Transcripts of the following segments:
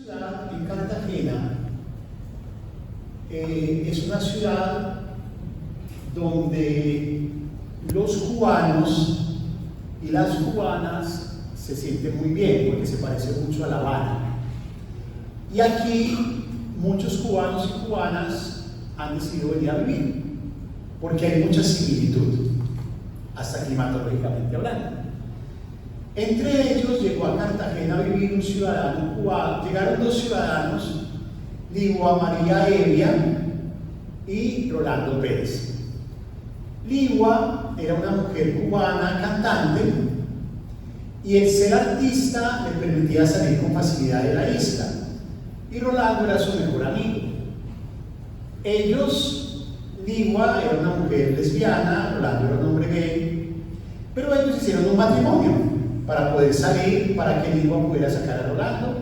ciudad en Cartagena es una ciudad donde los cubanos y las cubanas se sienten muy bien porque se parece mucho a La Habana. Y aquí muchos cubanos y cubanas han decidido venir a vivir porque hay mucha similitud, hasta climatológicamente hablando. Entre ellos llegó a Cartagena a vivir un ciudadano cubano, llegaron dos ciudadanos, Ligua María Evia y Rolando Pérez. Ligua era una mujer cubana cantante y el ser artista le permitía salir con facilidad de la isla, y Rolando era su mejor amigo. Ligua era una mujer lesbiana, Rolando era un hombre gay, pero ellos hicieron un matrimonio para poder salir, para que Ligua pudiera sacar a Rolando.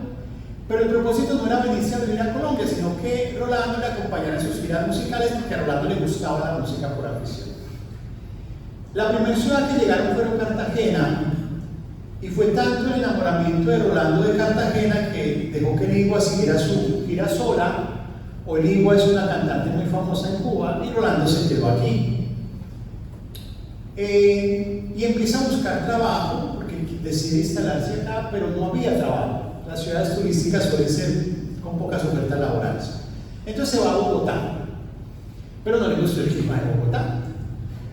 Pero el propósito no era venirse a vivir a Colombia, sino que Rolando le acompañara en sus giras musicales, porque a Rolando le gustaba la música por afición. La primera ciudad que llegaron fue Cartagena, y fue tanto el enamoramiento de Rolando de Cartagena que dejó que Ligua siguiera su gira sola. Hoy Ligua es una cantante muy famosa en Cuba y Rolando se quedó aquí. Y empieza a buscar trabajo porque decide instalarse acá, pero no había trabajo. Las ciudades turísticas suelen ser con pocas ofertas laborales. Entonces se va a Bogotá, pero no le gustó el clima de Bogotá.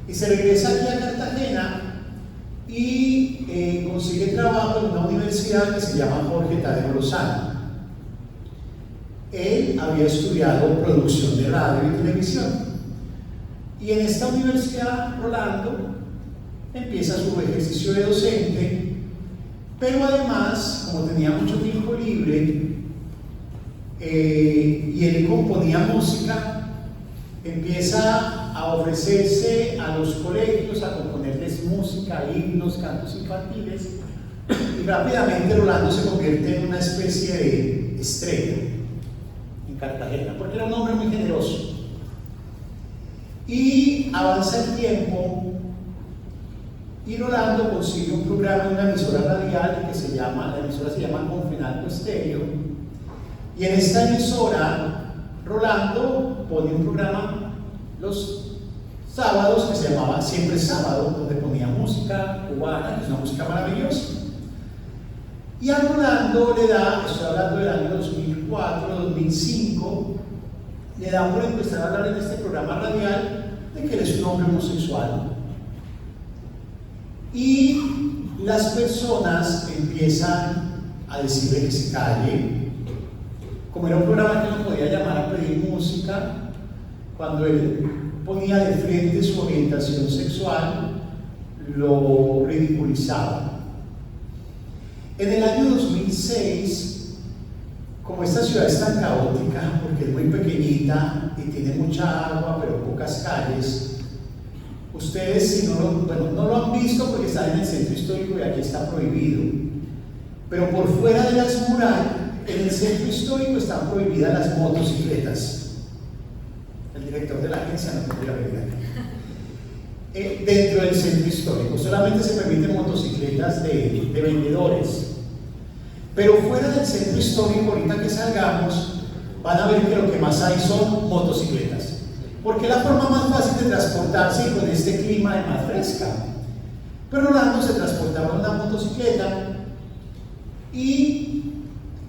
Y se regresa aquí a Cartagena y consigue trabajo en una universidad que se llama Jorge Tadeo Lozano. Él había estudiado producción de radio y televisión. Y en esta universidad, Rolando empieza su ejercicio de docente, pero además, como tenía mucho tiempo libre y él componía música, empieza a ofrecerse a los colegios a componerles música, himnos, cantos infantiles, y rápidamente Rolando se convierte en una especie de estrella en Cartagena, porque era un hombre muy generoso. Y avanza el tiempo y Rolando consigue un programa en una emisora radial que la emisora se llama Confenalco Estéreo, y en esta emisora Rolando pone un programa los sábados que se llamaba Siempre Sábado, donde ponía música cubana, que es una música maravillosa. Y a Rolando le da, estoy hablando del año 2004, 2005, le da por empezar a hablar en este programa radial de que él es un hombre homosexual. Y las personas empiezan a decirle que se calle. Como era un programa que no podía llamar a pedir música, cuando él ponía de frente su orientación sexual, lo ridiculizaba. En el año 2006, como esta ciudad es tan caótica, porque es muy pequeñita y tiene mucha agua pero pocas calles, ustedes si no lo han visto porque están en el centro histórico y aquí está prohibido, pero por fuera de las murallas, en el centro histórico están prohibidas las motocicletas. El director de la agencia no podría venir aquí. Dentro del centro histórico solamente se permiten motocicletas de vendedores, pero fuera del centro histórico, ahorita que salgamos, van a ver que lo que más hay son motocicletas, porque es la forma más fácil de transportarse con este clima de más fresca. Pero Rolando se transportaba en una motocicleta, y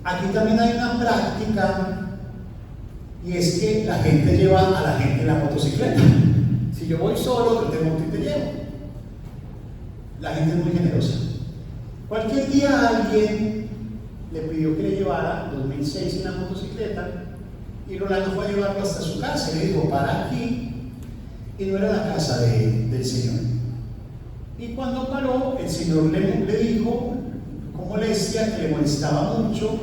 aquí también hay una práctica, y es que la gente lleva a la gente en la motocicleta. Si yo voy solo, yo te monto y te llevo. La gente es muy generosa. Cualquier día alguien le pidió que le llevara 2006 en la motocicleta, y Rolando fue a llevarlo hasta su casa y le dijo: para aquí, y no era la casa del señor. Y cuando paró, el señor le dijo con molestia que le molestaba mucho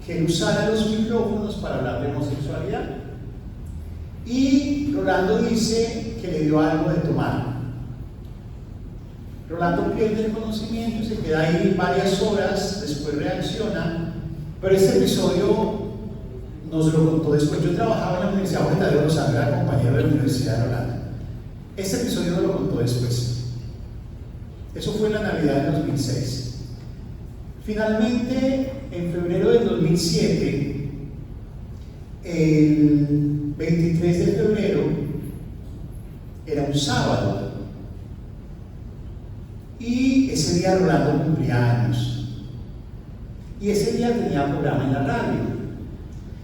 que él usara los micrófonos para hablar de homosexualidad. Y Rolando dice que le dio algo de tomar. Rolando pierde el conocimiento y se queda ahí varias horas, después reacciona, pero este episodio nos lo contó después. Yo trabajaba en la Universidad Jorge Tadeo Lozano, era compañero de la Universidad de Rolando. Este episodio nos lo contó después. Eso fue en la Navidad de 2006. Finalmente, en febrero del 2007, el 23 de febrero, era un sábado, y ese día Rolando cumplía años, y ese día tenía programa en la radio.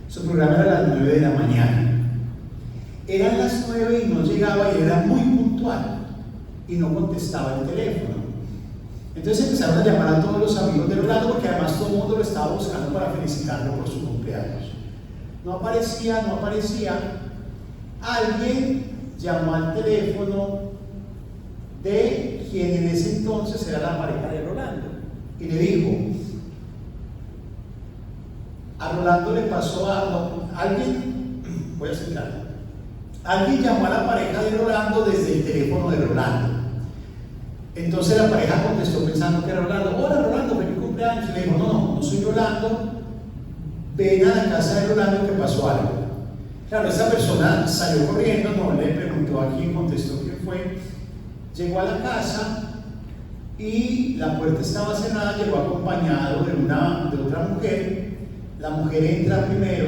Su programa era a las 9 de la mañana. Eran las 9 y no llegaba, y era muy puntual, y no contestaba el teléfono. Entonces empezaron a llamar a todos los amigos de Rolando, porque además todo el mundo lo estaba buscando para felicitarlo por su cumpleaños. No aparecía, no aparecía. Alguien llamó al teléfono de quien en ese entonces era la pareja de Rolando y le dijo: a Rolando le pasó algo. Voy a ser claro, alguien llamó a la pareja de Rolando desde el teléfono de Rolando. Entonces la pareja contestó pensando que era Rolando. Hola Rolando, feliz cumpleaños. Y le dijo: no soy Rolando, ven a la casa de Rolando que pasó algo. Claro, esa persona salió corriendo, no le preguntó a quién, contestó quién fue. Llegó a la casa y la puerta estaba cerrada, llegó acompañado de otra mujer. La mujer entra primero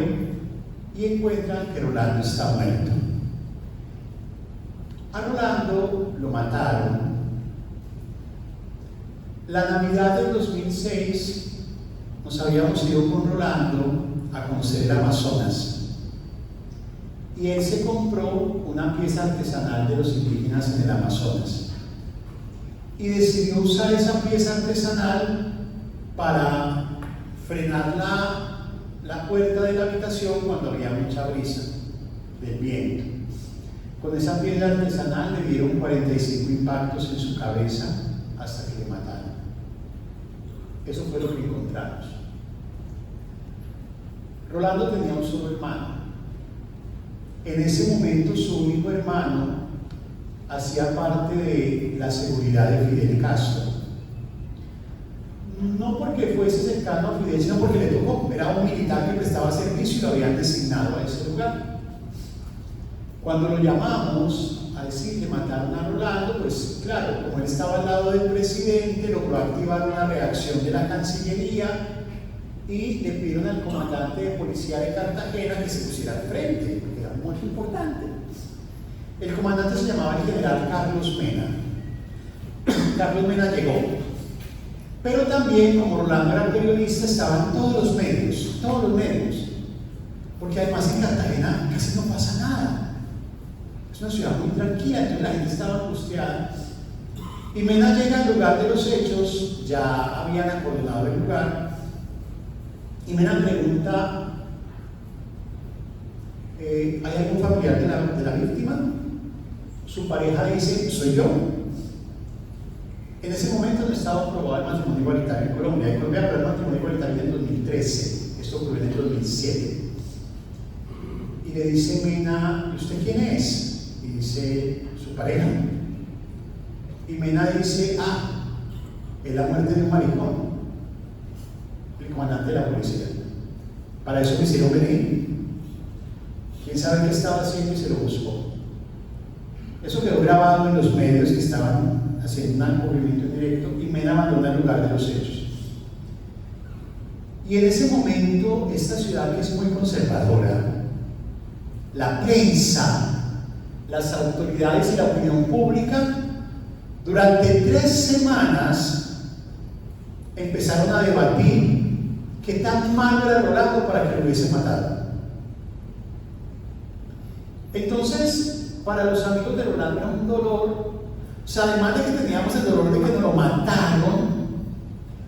y encuentra que Rolando está muerto. A Rolando lo mataron. La Navidad del 2006 nos habíamos ido con Rolando a conocer el Amazonas. Y él se compró una pieza artesanal de los indígenas en el Amazonas. Y decidió usar esa pieza artesanal para frenar la puerta de la habitación cuando había mucha brisa del viento. Con esa pieza artesanal le dieron 45 impactos en su cabeza hasta que le mataron. Eso fue lo que encontramos. Rolando tenía un solo hermano. En ese momento su único hermano hacía parte de la seguridad de Fidel Castro. No porque fuese cercano a Fidel, sino porque le tocó. Era un militar que prestaba servicio y lo habían designado a ese lugar. Cuando lo llamamos a decir que mataron a Rolando, pues claro, como él estaba al lado del presidente, logró activar una reacción de la Cancillería y le pidieron al comandante de policía de Cartagena que se pusiera al frente, porque era muy importante. El comandante se llamaba el general Carlos Mena. Carlos Mena llegó, pero también, como Rolando era periodista, estaban todos los medios, porque además en Cartagena casi no pasa nada. Es una ciudad muy tranquila, entonces la gente estaba angustiada. Y Mena llega al lugar de los hechos, ya habían acordonado el lugar, y Mena pregunta: ¿hay algún familiar de la víctima? Su pareja dice: soy yo. En ese momento no estaba aprobado el matrimonio igualitario en Colombia. En Colombia aprobó el matrimonio igualitario en el 2013, esto ocurrió en el 2007. Y le dice Mena: ¿y usted quién es? Y dice: su pareja. Y Mena dice: es la muerte de un maricón, el comandante de la policía. Para eso me hicieron venir. ¿Quién sabe qué estaba haciendo? Y se lo buscó. Eso quedó grabado en los medios que estaban haciendo un cubrimiento en directo, y Mena abandona el lugar de los hechos. Y en ese momento, esta ciudad, que es muy conservadora, la prensa, las autoridades y la opinión pública, durante 3 semanas empezaron a debatir qué tan malo era Rolando para que lo hubiese matado. Entonces, para los amigos de Rolando era un dolor. O sea, además de que teníamos el dolor de que nos lo mataron,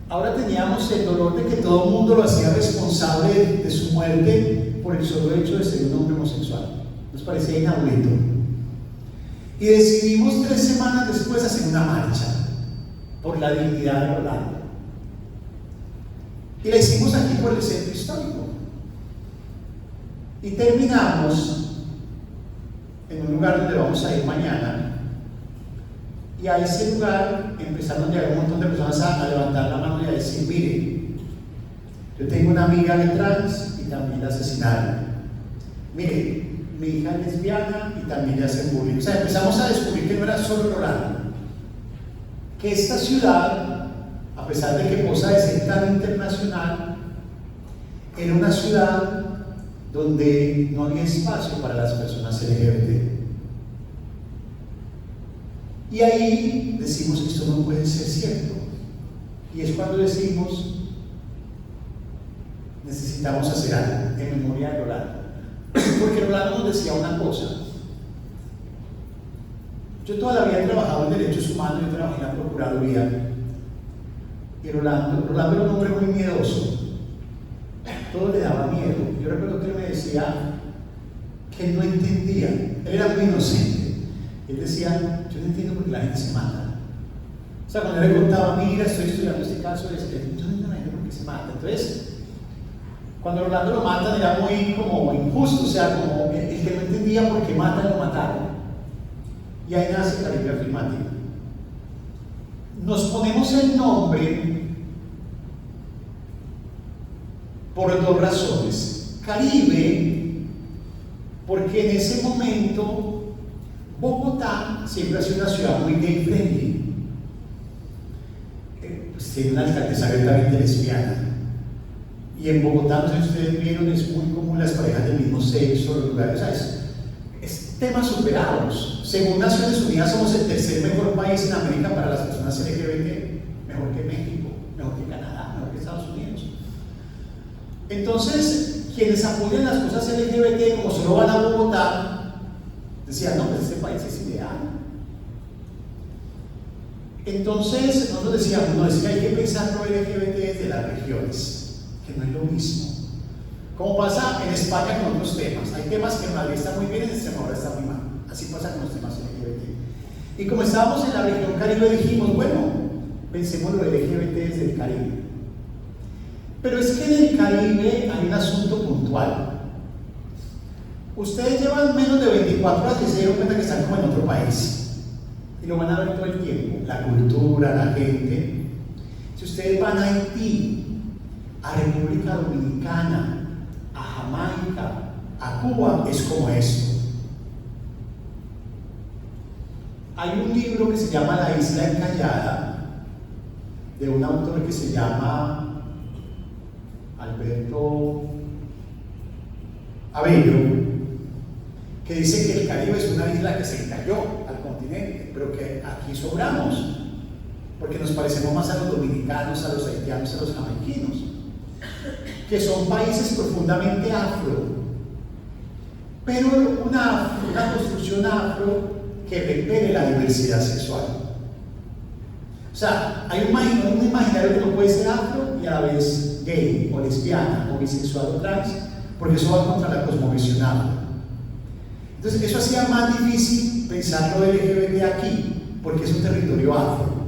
ahora teníamos el dolor de que todo el mundo lo hacía responsable de su muerte por el solo hecho de ser un hombre homosexual. Nos parecía inaudito. Y decidimos 3 semanas después hacer una marcha por la dignidad de Rolando. Y la hicimos aquí por el centro histórico. Y terminamos en un lugar donde vamos a ir mañana. Y a ese lugar empezaron a llegar un montón de personas a levantar la mano y a decir: mire, yo tengo una amiga de trans y también la asesinaron. Mire, mi hija es lesbiana y también le hacen bullying. O sea, empezamos a descubrir que no era solo Rolando, que esta ciudad, a pesar de que posa de ser tan internacional, era una ciudad donde no había espacio para las personas LGBT. Y ahí decimos que esto no puede ser cierto. Y es cuando decimos, necesitamos hacer algo en memoria de Rolando. Porque Rolando nos decía una cosa. Yo todavía he trabajado en derechos humanos, yo trabajé en la Procuraduría. Y Rolando era un hombre muy miedoso. Todo le daba miedo. Yo recuerdo que él me decía que él no entendía. Él era muy inocente. Él decía, yo no entiendo por qué la gente se mata. O sea, cuando yo le contaba, mira, estoy estudiando este caso, yo no entiendo por qué se mata. Entonces, cuando Rolando lo matan era muy como injusto, o sea, como el que no entendía por qué matan, lo mataron. Y ahí nace Caribe Afirmativo. Nos ponemos el nombre por dos razones. Caribe, porque en ese momento Bogotá siempre ha sido una ciudad muy gay friendly. Pues tiene una alcaldesa abiertamente lesbiana. Y en Bogotá, no sé si ustedes vieron, es muy común las parejas del mismo sexo, los lugares, o sea, es temas superados. Según Naciones Unidas, somos el tercer mejor país en América para las personas LGBT, mejor que México, mejor que Canadá, mejor que Estados Unidos. Entonces, quienes apoyan las cosas LGBT, como solo van a Bogotá, decían, no, pues este país es ideal. Entonces, nosotros decíamos, no, es que hay que pensar lo LGBT desde las regiones, que no es lo mismo. Como pasa en España con otros temas. Hay temas que en Madrid están muy bien, en Extremadura están muy mal. Así pasa con los temas LGBT. Y como estábamos en la región Caribe, dijimos, bueno, pensemos lo LGBT desde el Caribe. Pero es que en el Caribe hay un asunto puntual. Ustedes llevan menos de 24 horas y se dieron cuenta que están como en otro país. Y lo van a ver todo el tiempo. La cultura, la gente. Si ustedes van a Haití, a República Dominicana, a Jamaica, a Cuba, es como esto. Hay un libro que se llama La Isla Encallada, de un autor que se llama Alberto Abello, que dice que el Caribe es una isla que se encalló al continente, pero que aquí sobramos, porque nos parecemos más a los dominicanos, a los haitianos, a los jamaiquinos, que son países profundamente afro, pero una construcción afro que repele la diversidad sexual. O sea, hay un imaginario que no puede ser afro y a la vez gay o lesbiana o bisexual o trans, porque eso va contra la cosmovisión afro. Entonces, eso hacía más difícil pensar lo LGBT aquí, porque es un territorio afro.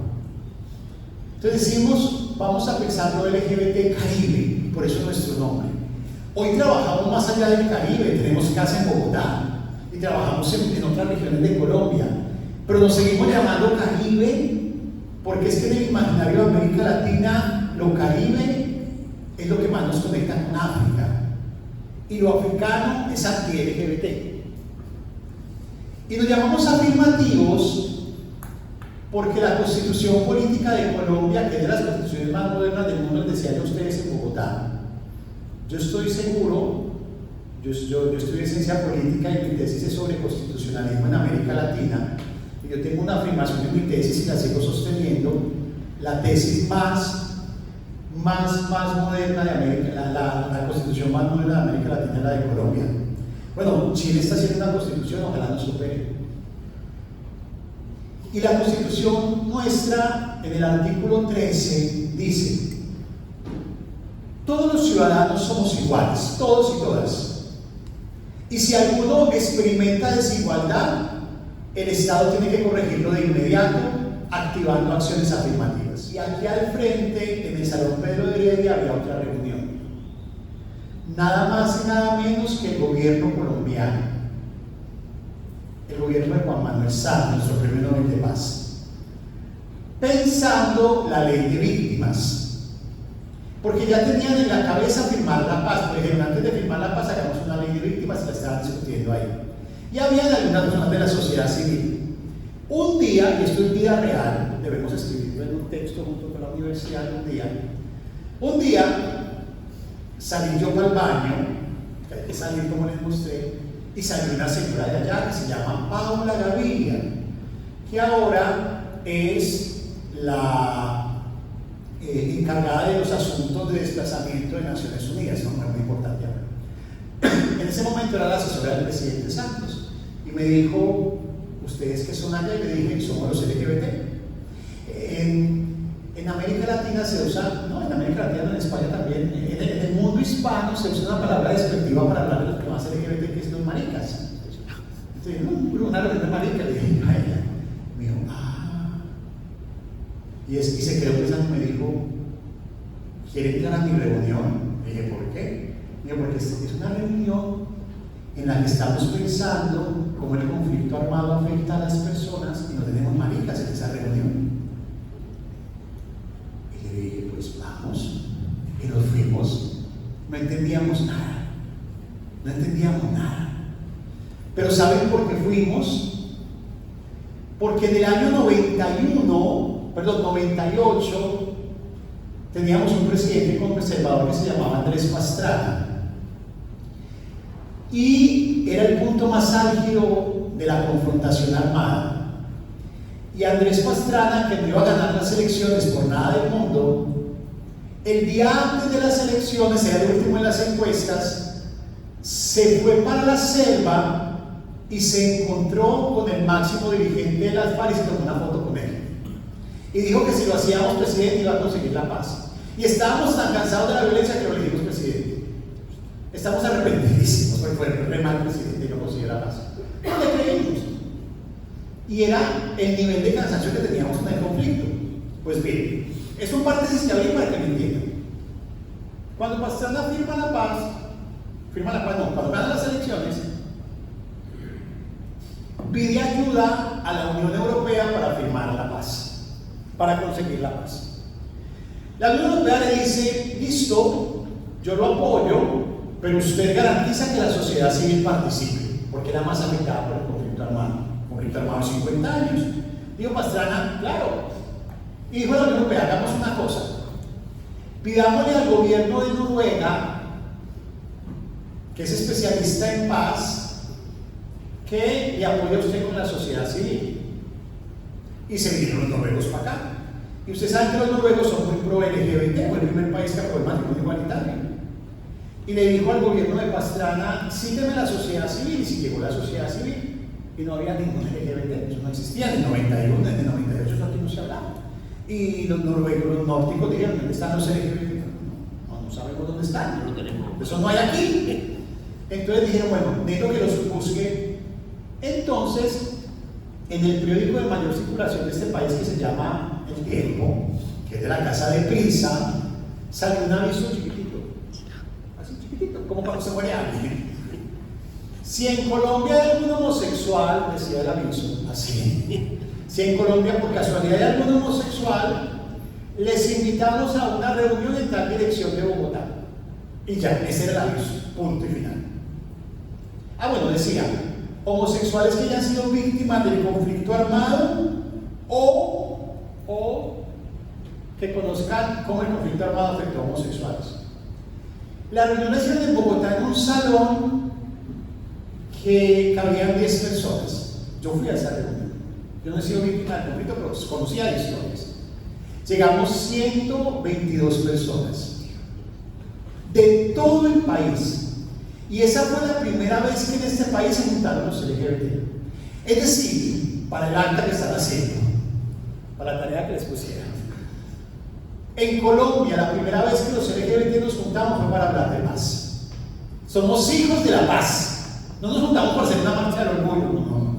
Entonces decimos, vamos a pensar lo LGBT Caribe, por eso nuestro nombre. Hoy trabajamos más allá del Caribe, tenemos casa en Bogotá y trabajamos en otras regiones de Colombia, pero nos seguimos llamando Caribe porque es que en el imaginario de América Latina lo Caribe es lo que más nos conecta con África y lo africano es anti-LGBT. Y nos llamamos afirmativos porque la Constitución Política de Colombia, que es de las constituciones más modernas del mundo, les decía a ustedes en Bogotá. Yo estoy seguro, yo estudié ciencia política y mi tesis es sobre constitucionalismo en América Latina, y yo tengo una afirmación en mi tesis y la sigo sosteniendo, la tesis más moderna de América, la constitución más moderna de América Latina es la de Colombia. Bueno, Chile está haciendo una constitución, ojalá nos supere. Y la constitución nuestra, en el artículo 13, dice: todos los ciudadanos somos iguales, todos y todas. Y si alguno experimenta desigualdad, el Estado tiene que corregirlo de inmediato, activando acciones afirmativas. Y aquí al frente, en el Salón Pedro de Heredia, había otra reunión. Nada más y nada menos que el gobierno colombiano, el gobierno de Juan Manuel Santos, nuestro premio Nobel de Paz, pensando la ley de víctimas, porque ya tenían en la cabeza firmar la paz. Por ejemplo, antes de firmar la paz hagamos una ley de víctimas y la estaban discutiendo ahí. Y habían algunas personas de la sociedad civil. Un día, y esto es vida real, debemos escribirlo en un texto junto con la la universidad un día salí yo para el baño, que hay que salir como les mostré, y salió una señora de allá que se llama Paula Gaviria, que ahora es la encargada de los asuntos de desplazamiento de Naciones Unidas, ¿no? Muy importante ahora. En ese momento era la asesora del presidente Santos y me dijo, ¿ustedes qué son allá? Y le dije, somos los LGBT. En América Latina se usa, no, en América Latina, en España también, en el mundo hispano se usa una palabra despectiva para hablar de los demás LGBT, que es los maricas. Entonces, una reunión de maricas, le dije a ella, me dijo, y se quedó pensando, me dijo, ¿quiere entrar a mi reunión? Le dije, ¿por qué? Me dijo, porque es una reunión en la que estamos pensando cómo el conflicto armado afecta a las personas y no tenemos maricas en esa reunión. Y le dije, pues vamos, y nos fuimos. No entendíamos nada, pero ¿saben por qué fuimos? Porque en el año 98 teníamos un presidente conservador que se llamaba Andrés Pastrana y era el punto más álgido de la confrontación armada. Y Andrés Pastrana, que no iba a ganar las elecciones por nada del mundo, el día antes de las elecciones, era el último en las encuestas, se fue para la selva y se encontró con el máximo dirigente de las FARC y se tomó una foto con él. Y dijo que si lo hacíamos presidente iba a conseguir la paz. Y estábamos tan cansados de la violencia que lo elegimos presidente. Estamos arrepentidísimos porque fue el mal presidente y no consiguió la paz. No le creímos. Y era el nivel de cansancio que teníamos en el conflicto. Pues bien, es un paréntesis que abrí para que me entiendan. Cuando Pastrana cuando ganan las elecciones, pide ayuda a la Unión Europea para firmar la paz, para conseguir la paz. La Unión Europea le dice, listo, yo lo apoyo, pero usted garantiza que la sociedad civil participe, porque era más afectada por el conflicto armado de 50 años. Dijo Pastrana, claro. Y dijo la Unión Europea, hagamos una cosa, pidámosle al gobierno de Noruega, que es especialista en paz, que le apoye a usted con la sociedad civil. Y se vinieron los noruegos para acá. Y ustedes saben que los noruegos son muy pro LGBT, fue el primer país que aprobó el matrimonio igualitario. Y le dijo al gobierno de Pastrana, sígueme la sociedad civil, y si llegó la sociedad civil, y no había ningún LGBT, eso no existía, en el 91, en el 98 eso aquí no se hablaba. Y los noruegos, los nórdicos dijeron, ¿dónde están los LGBT? No sabemos dónde están, no lo tenemos. Eso no hay aquí. Entonces dijeron, bueno, necesito que los busque. Entonces, en el periódico de mayor circulación de este país, que se llama El Tiempo, que es de la casa de Prisa, salió un aviso chiquitito, así chiquitito, como cuando se muere alguien. Si en Colombia hay algún homosexual, decía el aviso, así, si en Colombia por casualidad hay algún homosexual, les invitamos a una reunión en tal dirección de Bogotá. Y ya, ese era el aviso, punto y final. Bueno, decía, homosexuales que hayan sido víctimas del conflicto armado o que conozcan cómo el conflicto armado afectó a homosexuales. La reunión se hizo en Bogotá en un salón que cabían 10 personas. Yo fui a esa reunión. Yo no he sido víctima del conflicto, pero conocía historias. Llegamos 122 personas de todo el país. Y esa fue la primera vez que en este país se juntaron los LGBT. Es decir, para el acta que están haciendo, para la tarea que les pusieron. En Colombia, la primera vez que los LGBT nos juntamos fue para hablar de paz. Somos hijos de la paz. No nos juntamos para hacer una marcha del orgullo, no.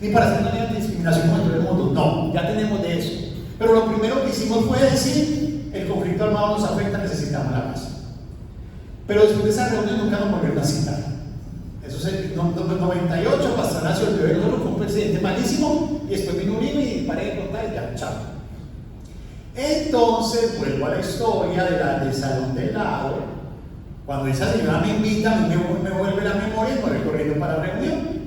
Ni para hacer una discriminación contra todo el mundo, no, ya tenemos de eso. Pero lo primero que hicimos fue decir, el conflicto armado nos afecta, necesitamos la paz. Pero después de esa reunión nunca nos volvieron a citar. Eso es el 98, Pastrana se olvidó de nosotros, fue un presidente malísimo, y después vino Uribe y paré de contar y ya, chao. Entonces, vuelvo a la historia del salón del lado. Cuando esa señora me invita, a mí me vuelve la memoria y me voy corriendo para la reunión.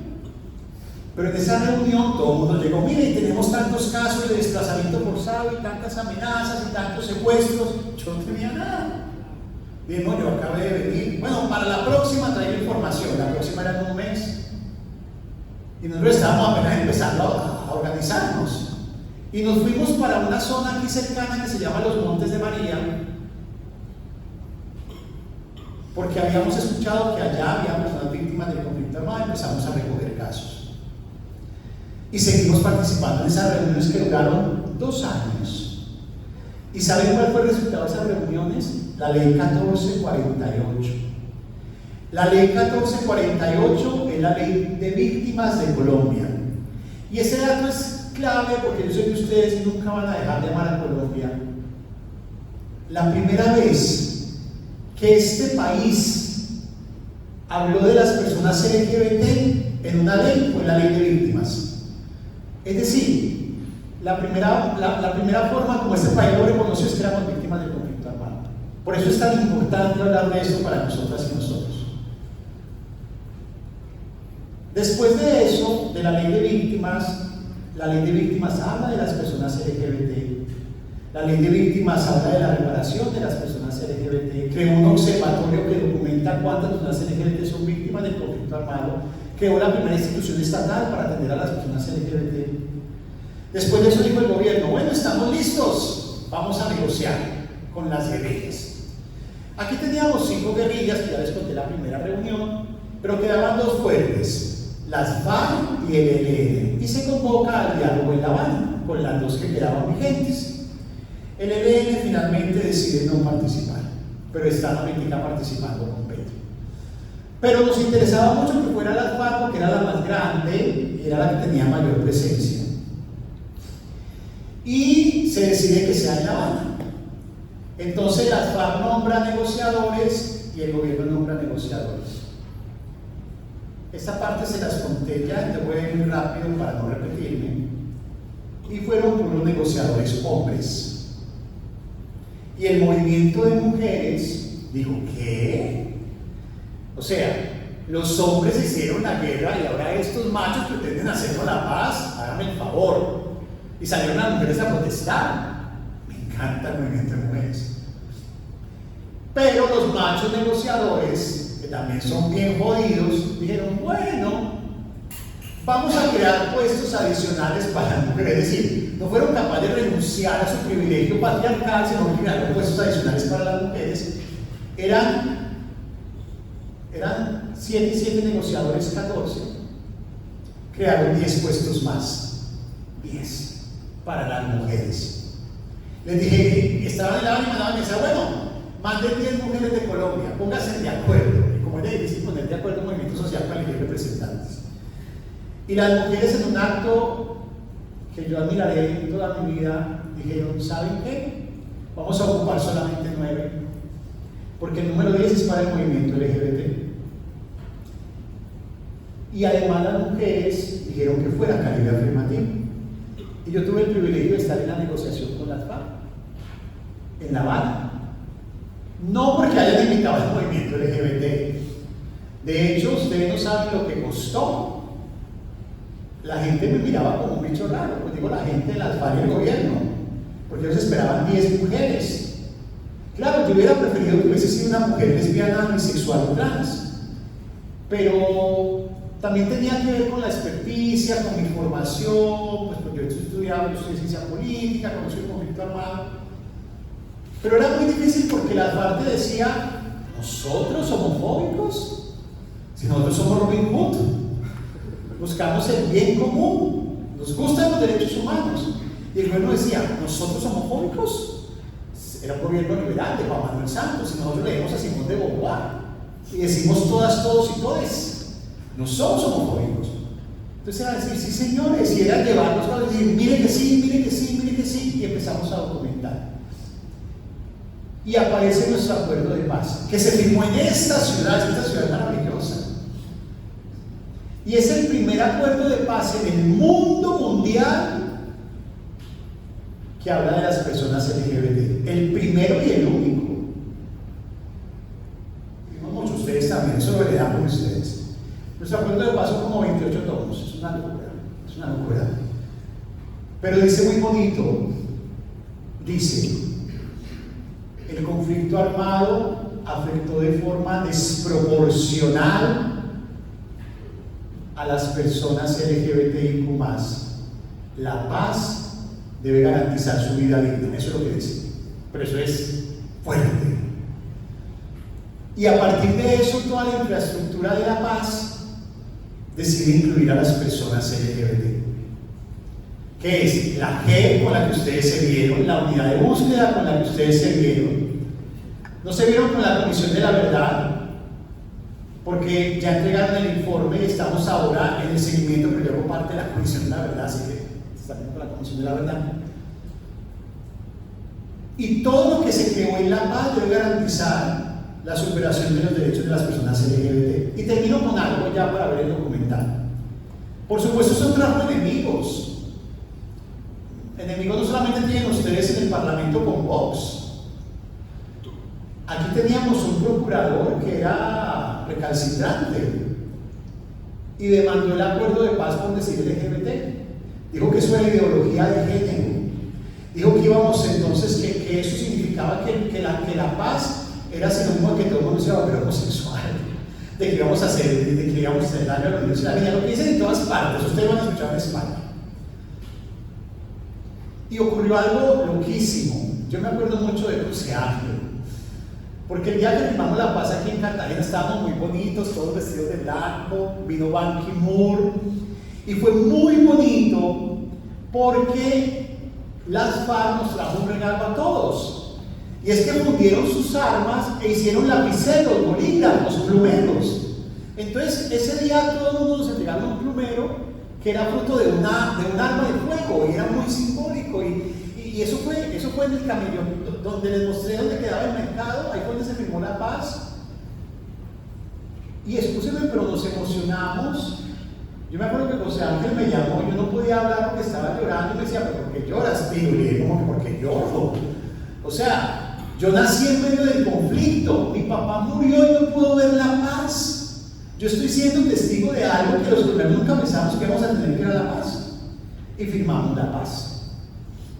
Pero en esa reunión todo el mundo llegó, mire, tenemos tantos casos de desplazamiento forzado y tantas amenazas y tantos secuestros. Yo no tenía nada. Dije, no, yo acabé de venir. Bueno, para la próxima traigo información. La próxima era en un mes. Y nosotros estábamos apenas empezando a organizarnos. Y nos fuimos para una zona aquí cercana que se llama Los Montes de María, porque habíamos escuchado que allá había personas víctimas del conflicto armado y empezamos a recoger casos. Y seguimos participando en esas reuniones que duraron 2 años. ¿Y saben cuál fue el resultado de esas reuniones? La ley 1448. La ley 1448 es la ley de víctimas de Colombia. Y ese dato es clave porque yo sé que ustedes nunca van a dejar de amar a Colombia. La primera vez que este país habló de las personas LGBT en una ley fue la ley de víctimas. Es decir, la primera forma como este país lo reconoció es que éramos víctimas del conflicto armado. Por eso es tan importante hablar de esto para nosotras y nosotros. Después de eso, de la ley de víctimas habla de las personas LGBT. La ley de víctimas habla de la reparación de las personas LGBT. Creó un observatorio que documenta cuántas personas LGBT son víctimas del conflicto armado. Creó la primera institución estatal para atender a las personas LGBT. Después de eso dijo el gobierno, bueno, estamos listos, vamos a negociar con las guerrillas. Aquí teníamos 5 guerrillas, que ya les conté la primera reunión, pero quedaban 2 fuertes, las FARC y el ELN, y se convoca al diálogo en La Habana, con las 2 que quedaban vigentes. El ELN finalmente decide no participar, pero está la política participando con Petro. Pero nos interesaba mucho que fuera la FARC, porque era la más grande y era la que tenía mayor presencia. Y se decide que sea en La Habana. Entonces las FARC nombra negociadores y el gobierno nombra negociadores. Esta parte se las conté ya, entonces voy a ir muy rápido para no repetirme. Y fueron puros negociadores hombres. Y el movimiento de mujeres dijo, ¿qué? O sea, los hombres hicieron la guerra y ahora estos machos pretenden hacernos la paz, háganme el favor. Y salieron las mujeres a protestar. Me encanta el movimiento de mujeres. Pero los machos negociadores, que también son bien jodidos, dijeron, bueno, vamos a crear puestos adicionales para las mujeres. Es decir, no fueron capaces de renunciar a su privilegio patriarcal, sino que crearon puestos adicionales para las mujeres. Eran 7 y 7 negociadores, 14. Crearon 10 puestos más. 10 para las mujeres. Les dije, estaban en la ánima, me decía, bueno, manden 10 mujeres de Colombia, pónganse de acuerdo. Y como era difícil poner de acuerdo el movimiento social para elegir representantes. Y las mujeres, en un acto que yo admiraré toda mi vida, dijeron, ¿saben qué? Vamos a ocupar solamente 9, porque el número 10 es para el movimiento LGBT. Y además las mujeres dijeron que fuera Caribe afirmativo. Y yo tuve el privilegio de estar en la negociación con las FARC, en La Habana. No porque hayan invitado al movimiento LGBT. De hecho, ustedes no saben lo que costó. La gente me miraba como un bicho raro, pues digo la gente de las FARC y el gobierno, porque ellos esperaban 10 mujeres. Claro, yo hubiera preferido que hubiese sido una mujer lesbiana, bisexual o trans, pero también tenía que ver con la experticia, con mi formación, pues porque yo estudiaba ciencia política, conocí el conflicto armado. Pero era muy difícil porque la FARC decía, ¿nosotros homofóbicos? Si nosotros somos Robin Hood, buscamos el bien común, nos gustan los derechos humanos. Y el gobierno decía, ¿nosotros homofóbicos? Era un gobierno liberal de Juan Manuel Santos, y nosotros leemos a Simón de Beauvoir y decimos todas, todos y todes. No somos homofóbicos. Entonces era decir, sí señores, y era llevarnos a decir, mire que sí, mire que sí, mire que sí, y empezamos a documentar. Y aparece nuestro acuerdo de paz, que se firmó en esta ciudad maravillosa. Y es el primer acuerdo de paz en el mundo mundial que habla de las personas LGBT. El primero y el único. Digo mucho, ustedes también, eso lo heredan con ustedes. Nuestro acuerdo de paz son como 28 tomos, es una locura. pero dice muy bonito, dice, el conflicto armado afectó de forma desproporcional a las personas LGBTIQ+. La paz debe garantizar su vida digna, eso es lo que dice, pero eso es fuerte. Y a partir de eso, toda la infraestructura de la paz decide incluir a las personas LGBT, que es la G con la que ustedes se vieron, la unidad de búsqueda con la que ustedes se vieron. No se vieron con la Comisión de la Verdad, porque ya entregaron el informe y estamos ahora en el seguimiento, pero yo hago parte de la Comisión de la Verdad, así que se están viendo con la Comisión de la Verdad. Y todo lo que se creó en la paz debe garantizar la superación de los derechos de las personas LGBT. Y termino con algo ya para ver el documental. Por supuesto, son trajo enemigos. Enemigos no solamente tienen ustedes en el Parlamento con Vox. Aquí teníamos un procurador que era recalcitrante y demandó el acuerdo de paz por decir LGBT. Dijo que eso era ideología de género. Dijo que íbamos entonces, que eso significaba que la paz era sinónimo de que todo el mundo se iba a volver homosexual, de que íbamos a hacer daño a la universidad. Mira, lo que dicen en todas partes, ustedes van a escuchar en España. Y ocurrió algo loquísimo. Yo me acuerdo mucho de José Ángel, porque el día que firmamos la paz aquí en Cartagena estábamos muy bonitos, todos vestidos de blanco, vino Ban Ki-moon, y fue muy bonito porque las FARC nos trajo un regalo a todos. Y es que fundieron sus armas e hicieron lapiceros, bolígrafos, plumeros. Entonces, ese día todo el mundo nos entregaron un plumero que era fruto de un arma de fuego y era muy simbólico. Y eso fue en el camellón, donde les mostré dónde quedaba el mercado, ahí fue donde se firmó la paz. Y escúcheme, pero nos emocionamos. Yo me acuerdo que José Ángel me llamó, yo no podía hablar porque estaba llorando y me decía, ¿pero por qué lloras, tío? Y le dije, ¿cómo que por qué lloro? O sea, yo nací en medio del conflicto, mi papá murió y no pudo ver la paz. Yo estoy siendo testigo de algo que los colombianos nunca pensamos que íbamos a tener, que era la paz. Y firmamos la paz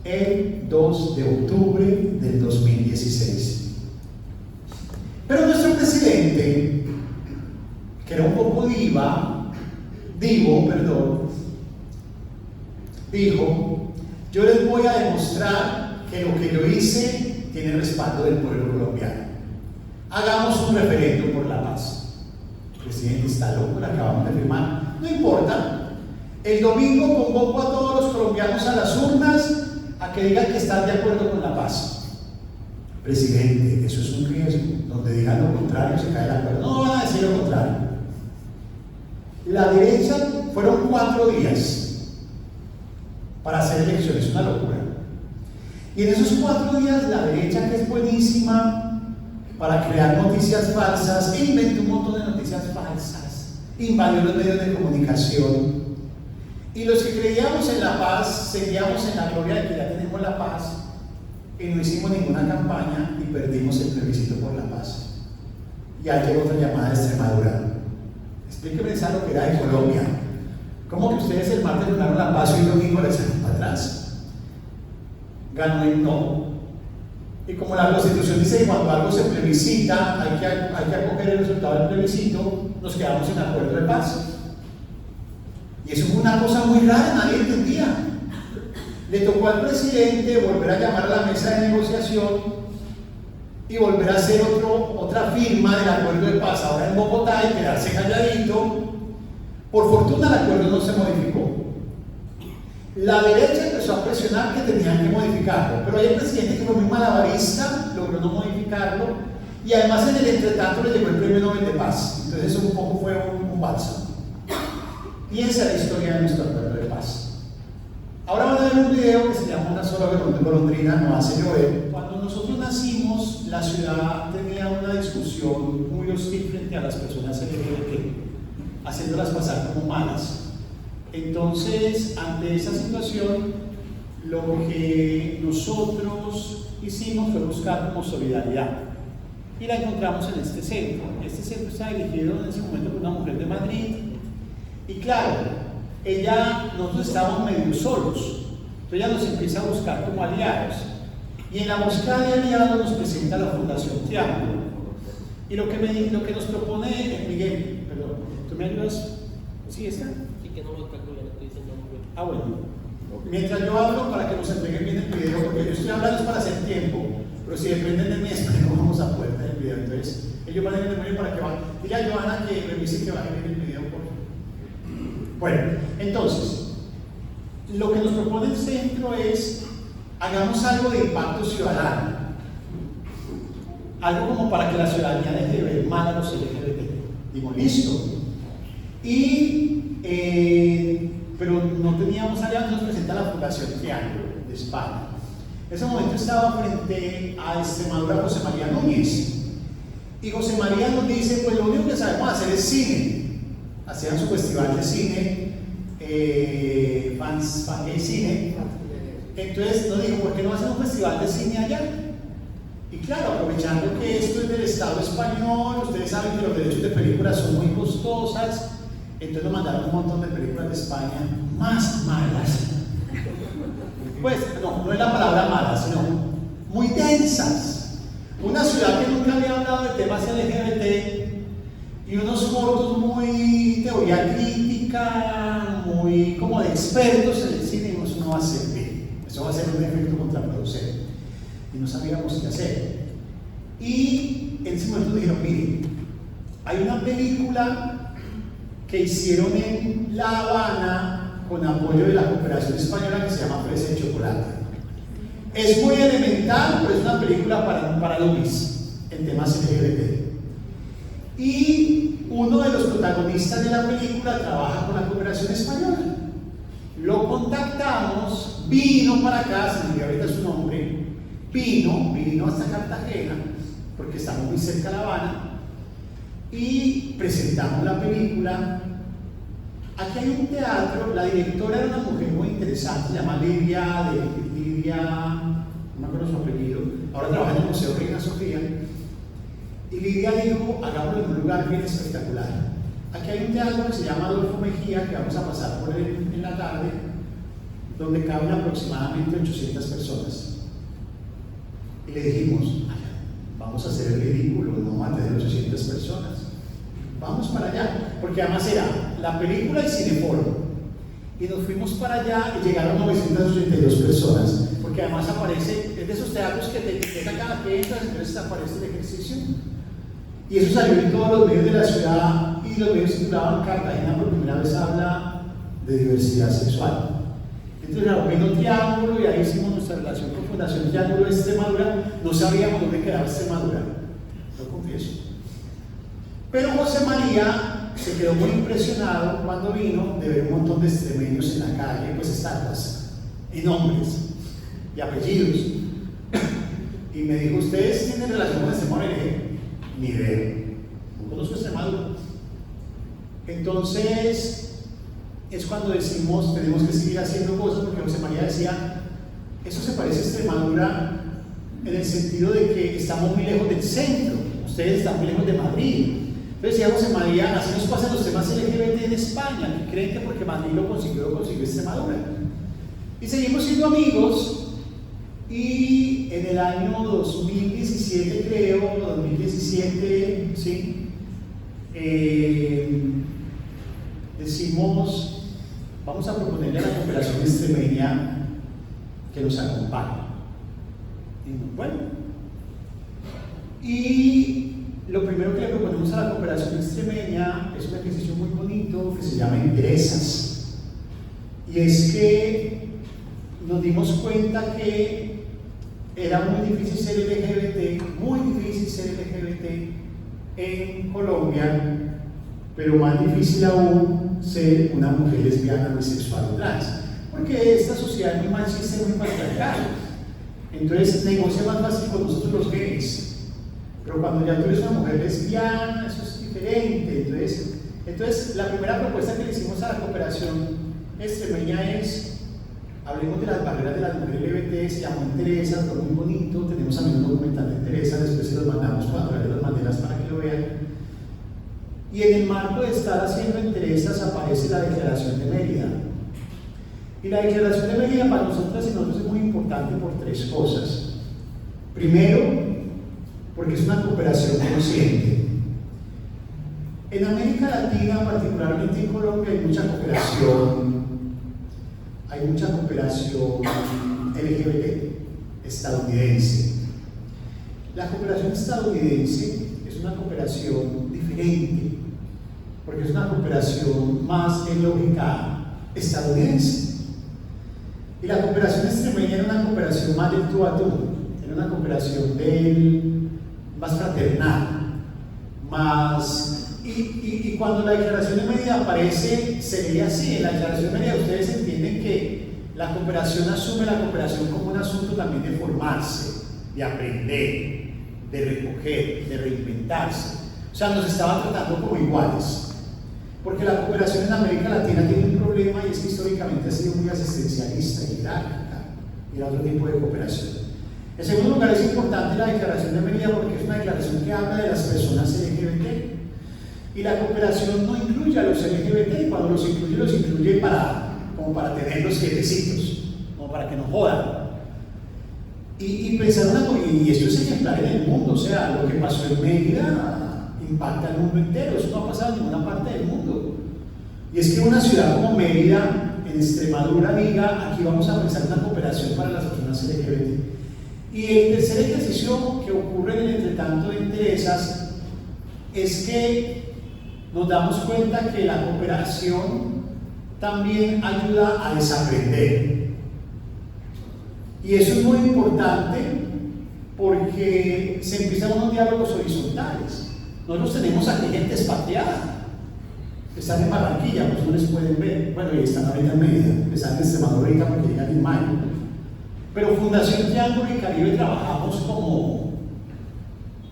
el 2 de octubre del 2016. Pero nuestro presidente, que era un poco divo, dijo, yo les voy a demostrar que lo que yo hice tiene el respaldo del pueblo colombiano. Hagamos un referéndum por la paz. El presidente está loco, lo acabamos de firmar. No importa. El domingo convoco a todos los colombianos a las urnas a que digan que están de acuerdo con la paz. Presidente, eso es un riesgo. Donde digan lo contrario se cae el acuerdo. No van a decir lo contrario. La derecha fueron 4 días para hacer elecciones, una locura. Y en esos 4 días la derecha, que es buenísima para crear noticias falsas, inventó un montón de noticias falsas, invadió los medios de comunicación. Y los que creíamos en la paz, seguíamos en la gloria de que ya tenemos la paz, y no hicimos ninguna campaña y perdimos el plebiscito por la paz. Y ahí llegó otra llamada de Extremadura. Explíqueme esa lo que era de Colombia. ¿Cómo que ustedes el martes ganaron la paz y el domingo le echaron para atrás? Ganó el no. Y como la Constitución dice que cuando algo se plebiscita, hay que acoger el resultado del plebiscito, nos quedamos en acuerdo de paz. Y eso fue una cosa muy rara, nadie entendía. Le tocó al presidente volver a llamar a la mesa de negociación y volver a hacer otra firma del acuerdo de paz ahora en Bogotá y quedarse calladito. Por fortuna el acuerdo no se modificó. La derecha empezó a presionar que tenían que modificarlo, pero hay el presidente que fue muy malabarista, logró no modificarlo, y además en el entretanto le llegó el premio Nobel de Paz. Entonces eso un poco fue un bálsamo. Piensa la historia de nuestro acuerdo de paz. Ahora van a ver un video que se llama Una sola golondrina no hace llover. Cuando nosotros nacimos, la ciudad tenía una discusión muy hostil frente a las personas LGBT, haciéndolas pasar como malas. Entonces, ante esa situación, lo que nosotros hicimos fue buscar como solidaridad. Y la encontramos en este centro. Este centro está dirigido en ese momento por una mujer de Madrid. Y claro, nosotros estábamos medio solos. Entonces ella nos empieza a buscar como aliados. Y en la búsqueda de aliados nos presenta la Fundación Triángulo. Y lo que nos propone Miguel, perdón, ¿tú me ayudas? ¿Sí está? Sí, que no lo calculo, lo estoy diciendo muy bien. Ah, bueno. Mientras yo hablo, para que nos entreguen bien el video, porque yo estoy hablando para hacer tiempo, pero si dependen de mí, es que no vamos a poder tener el video. Entonces, ellos van a ir muy bien para que vayan. Dile a Johanna que revise que baje bien el video, por favor. Bueno, entonces, lo que nos propone el centro es hagamos algo de impacto ciudadano. Algo como para que la ciudadanía deje de ver mal a los LGBT. Digo, listo. Pero no teníamos aliados, nos presenta la Fundación Triángulo de España. En ese momento estaba frente a Extremadura José María Núñez. Y José María nos dice, pues lo único que sabemos hacer es cine. Hacían su festival de cine, cine. Entonces nos dijo, ¿por qué no hacen un festival de cine allá? Y claro, aprovechando que esto es del Estado español, ustedes saben que los derechos de películas son muy costosas, entonces nos mandaron un montón de películas de España más malas. Pues no es la palabra mala, sino muy densas. Una ciudad que nunca había hablado de temas LGBT y unos cortos muy teoría crítica, muy como de expertos en el cine, y eso no va a ser bien. Eso va a ser un efecto contraproducente. Y no sabíamos qué hacer. Y en ese momento dijeron, miren, hay una película que hicieron en La Habana con apoyo de la cooperación española que se llama Fresa de Chocolate. Es muy elemental, pero es una película para Luis en temas LGBT. Y uno de los protagonistas de la película trabaja con la cooperación española. Lo contactamos, vino para acá, se me olvidó ahorita su nombre, vino hasta Cartagena, porque estamos muy cerca de La Habana, y presentamos la película. Aquí hay un teatro, la directora era una mujer muy interesante, se llama Lidia, no me acuerdo su apellido, ahora trabaja en el Museo Reina Sofía, y Lidia dijo, hagámoslo en un lugar bien espectacular. Aquí hay un teatro que se llama Adolfo Mejía, que vamos a pasar por él en la tarde, donde caben aproximadamente 800 personas. Y le dijimos, vamos a hacer el ridículo, no más de 800 personas. Vamos para allá, porque además era la película y Cineforo. Y nos fuimos para allá y llegaron 982 personas, porque además aparece, es de esos teatros que te etiqueta cada que entras, entonces aparece el ejercicio. Y eso salió en todos los medios de la ciudad, y los medios titulaban Cartagena por primera vez habla de diversidad sexual. Entonces, claro, vino Triángulo y ahí hicimos nuestra relación con Fundación Triángulo de Extremadura. No sabíamos dónde quedaba Extremadura, lo confieso. Pero José María se quedó muy impresionado cuando vino de ver un montón de extremeños en la calle, pues estatuas, y nombres, y apellidos. Y me dijo, ¿ustedes tienen relación con Extremadura? Y le dije, ni idea, no conozco Extremadura. Entonces, es cuando decimos, tenemos que seguir haciendo cosas, porque José María decía, eso se parece a Extremadura en el sentido de que estamos muy lejos del centro, ustedes están muy lejos de Madrid. Entonces decía José María, así nos pasan los temas LGBT en España, que creen que porque Madrid lo consiguió Extremadura. Y seguimos siendo amigos, y en el año 2017 creo, 2017, sí, decimos, vamos a proponerle a la cooperación extremeña que nos acompañe. Y bueno, y lo primero que le proponemos a la cooperación extremeña es un ejercicio muy bonito que se llama Enderezas. Y es que nos dimos cuenta que era muy difícil ser LGBT, muy difícil ser LGBT en Colombia, pero más difícil aún ser una mujer lesbiana, bisexual o trans, porque esta sociedad es muy machista y muy patriarcal. Entonces negocia más fácil con nosotros los gays, pero cuando ya tú eres una mujer lesbiana, eso es diferente. Entonces la primera propuesta que le hicimos a la cooperación extremeña es, hablemos de las barreras de las mujeres LGBT, se llamó Enderezas, fue muy bonito, tenemos también un documental de Enderezas, después se los mandamos cuando vean las maneras para que lo vean. Y en el marco de estar haciendo Enderezas aparece la Declaración de Mérida. Y la declaración de Mérida para nosotras y nosotros es muy importante por tres cosas. Primero, porque es una cooperación consciente. En América Latina, particularmente en Colombia, hay mucha cooperación LGBT estadounidense. La cooperación estadounidense es una cooperación diferente, porque es una cooperación más en lógica estadounidense. Y la cooperación extremeña era una cooperación más del tú a tú, era una cooperación más fraternal, más... Y cuando la declaración de Mérida aparece, se lee así. En la declaración de Mérida ustedes entienden que la cooperación asume la cooperación como un asunto también de formarse, de aprender, de recoger, de reinventarse. O sea, nos estaban tratando como iguales. Porque la cooperación en América Latina tiene un problema, y es que históricamente ha sido muy asistencialista y jerárquica, y era otro tipo de cooperación. En segundo lugar, es importante la declaración de Mérida porque es una declaración que habla de las personas LGBT. Y la cooperación no incluye a los LGBT, y cuando los incluye como para tenerlos quietecitos, como para que no jodan. Y pensar y esto es ejemplar en el mundo, o sea, lo que pasó en Mérida impacta al mundo entero, eso no ha pasado en ninguna parte del mundo. Y es que una ciudad como Mérida, en Extremadura, diga, aquí vamos a pensar una cooperación para las personas LGBT. Y el tercer ejercicio que ocurre en el entretanto entre esas es que nos damos cuenta que la cooperación también ayuda a desaprender. Y eso es muy importante porque se empiezan unos diálogos horizontales. Nosotros tenemos aquí gente expatriada, que están en Barranquilla, pues no les pueden ver. Bueno, y están ahorita en Mérida, están en Extremadura ahorita porque llegan en mayo. Pero Fundación Triángulo y Caribe trabajamos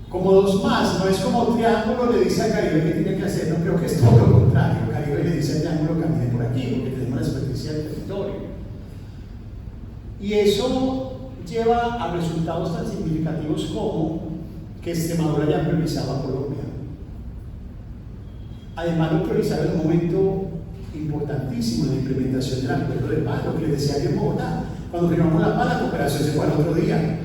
como dos más, no es como Triángulo le dice a Caribe que tiene que hacer, no creo que es todo lo contrario. Caribe le dice a Triángulo camine por aquí, porque tenemos la experiencia del territorio. Y eso lleva a resultados tan significativos como que Extremadura ya priorizaba a Colombia. Además lo priorizaron en un momento importantísimo de implementación del acuerdo de paz, lo que les decía yo en Bogotá. Cuando firmamos la paz, la cooperación se fue al otro día,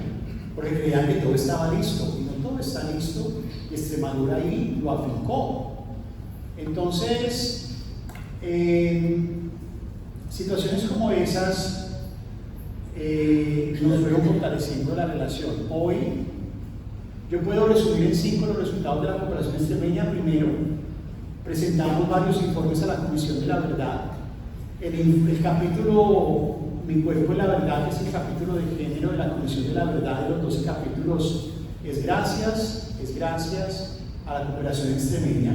porque creían que todo estaba listo. Está listo y Extremadura ahí lo afincó. Entonces, situaciones como esas nos fueron fortaleciendo la relación. Hoy, yo puedo resumir en 5 los resultados de la cooperación extremeña. Primero, presentamos varios informes a la Comisión de la Verdad. En el capítulo Mi Cuerpo en la Verdad, que es el capítulo de género de la Comisión de la Verdad, de los 12 capítulos, es gracias a la cooperación extremeña.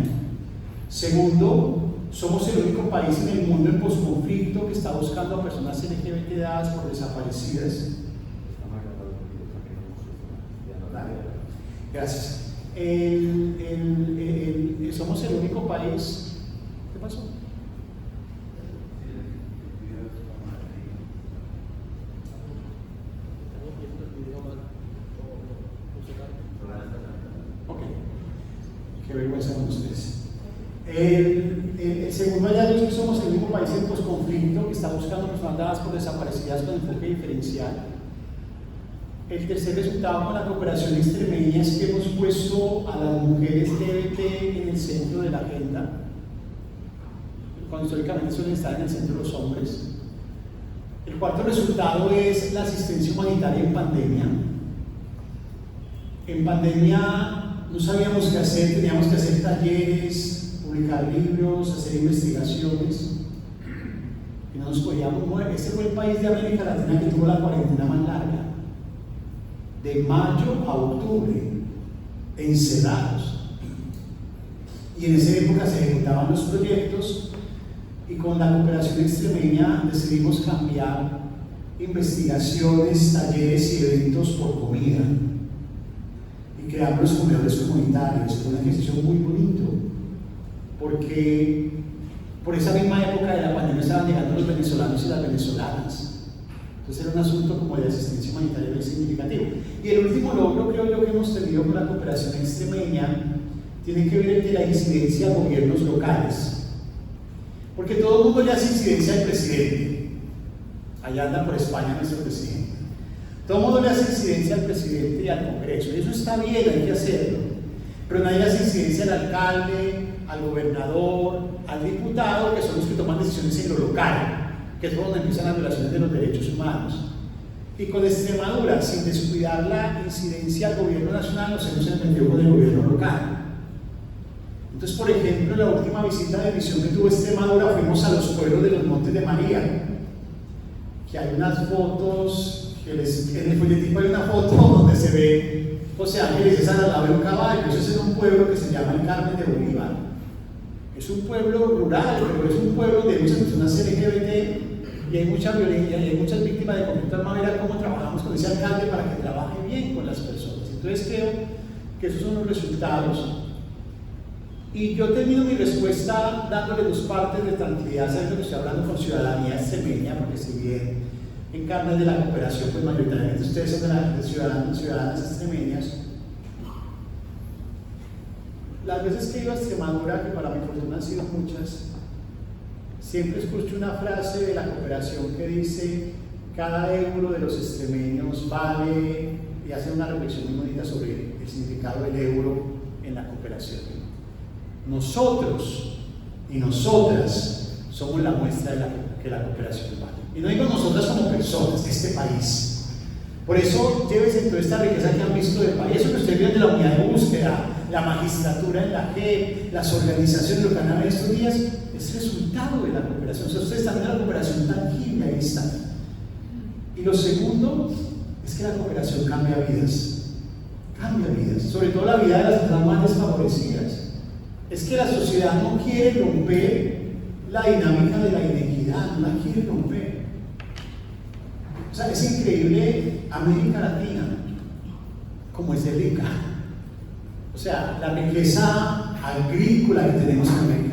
Segundo, somos el único país en el mundo en posconflicto que está buscando a personas LGBT dadas por desaparecidas. Gracias. Somos el único país. ¿Qué pasó? Ok, qué vergüenza con ustedes. El segundo hallazgo es que somos el único país en posconflicto que está buscando personas dadas por desaparecidas con enfoque diferencial. El tercer resultado con la cooperación extremeña es que hemos puesto a las mujeres LGBT en el centro de la agenda, cuando históricamente suelen estar en el centro los hombres. El cuarto resultado es la asistencia humanitaria en pandemia. En pandemia no sabíamos qué hacer, teníamos que hacer talleres, publicar libros, hacer investigaciones, y no nos podíamos mover. Este fue el país de América Latina que tuvo la cuarentena más larga, de mayo a octubre, encerrados. Y en esa época se ejecutaban los proyectos, y con la cooperación extremeña decidimos cambiar investigaciones, talleres y eventos por comida. Y creamos los comedores comunitarios. Fue un ejercicio muy bonito, porque por esa misma época de la pandemia estaban llegando los venezolanos y las venezolanas. Entonces era un asunto como de asistencia humanitaria muy significativo. Y el último logro, creo yo, que hemos tenido con la cooperación extremeña tiene que ver con la incidencia de gobiernos locales. Porque todo el mundo le hace incidencia al presidente. Allá anda por España nuestro presidente. Todo el mundo le hace incidencia al presidente y al Congreso, y eso está bien, hay que hacerlo. Pero nadie hace incidencia al alcalde, al gobernador, al diputado, que son los que toman decisiones en lo local, que es por donde empiezan las violaciones de los derechos humanos. Y con Extremadura, sin descuidar la incidencia al gobierno nacional, nos hemos entendido con el gobierno local. Entonces, por ejemplo, la última visita de visión que tuvo Extremadura, fuimos a los pueblos de los Montes de María, que hay unas fotos, en el folletico hay una foto donde se ve José Ángeles César al lado de un caballo. Eso es en un pueblo que se llama el Carmen de Bolívar. Es un pueblo rural, pero es un pueblo de muchas personas LGBT y hay mucha violencia y hay muchas víctimas de conflicto armado. Mira cómo trabajamos con ese alcalde para que trabaje bien con las personas. Entonces creo que esos son los resultados. Y yo termino mi respuesta dándole dos partes de tranquilidad, sabiendo que estoy hablando con ciudadanía extremeña, porque si bien en carnes de la cooperación, pues mayoritariamente ustedes son de ciudadanas extremeñas. Las veces que he ido a Extremadura, que para mi fortuna han sido muchas, siempre escucho una frase de la cooperación que dice: cada euro de los extremeños vale, y hacen una reflexión muy bonita sobre el significado del euro en la cooperación. Nosotros y nosotras somos la muestra de que la cooperación vale. Y no digo nosotras como personas, este país. Por eso, llévese toda esta riqueza que han visto del país, eso que ustedes vieron de la unidad de búsqueda, la magistratura en la JEP, las organizaciones lo que han habido estos días, es resultado de la cooperación. O sea, ustedes están viendo la cooperación tangible, ahí está. Y lo segundo es que la cooperación cambia vidas, sobre todo la vida de las personas más desfavorecidas. Es que la sociedad no quiere romper la dinámica de la inequidad, no la quiere romper. O sea, es increíble América Latina, como es de rica. O sea, la riqueza agrícola que tenemos en América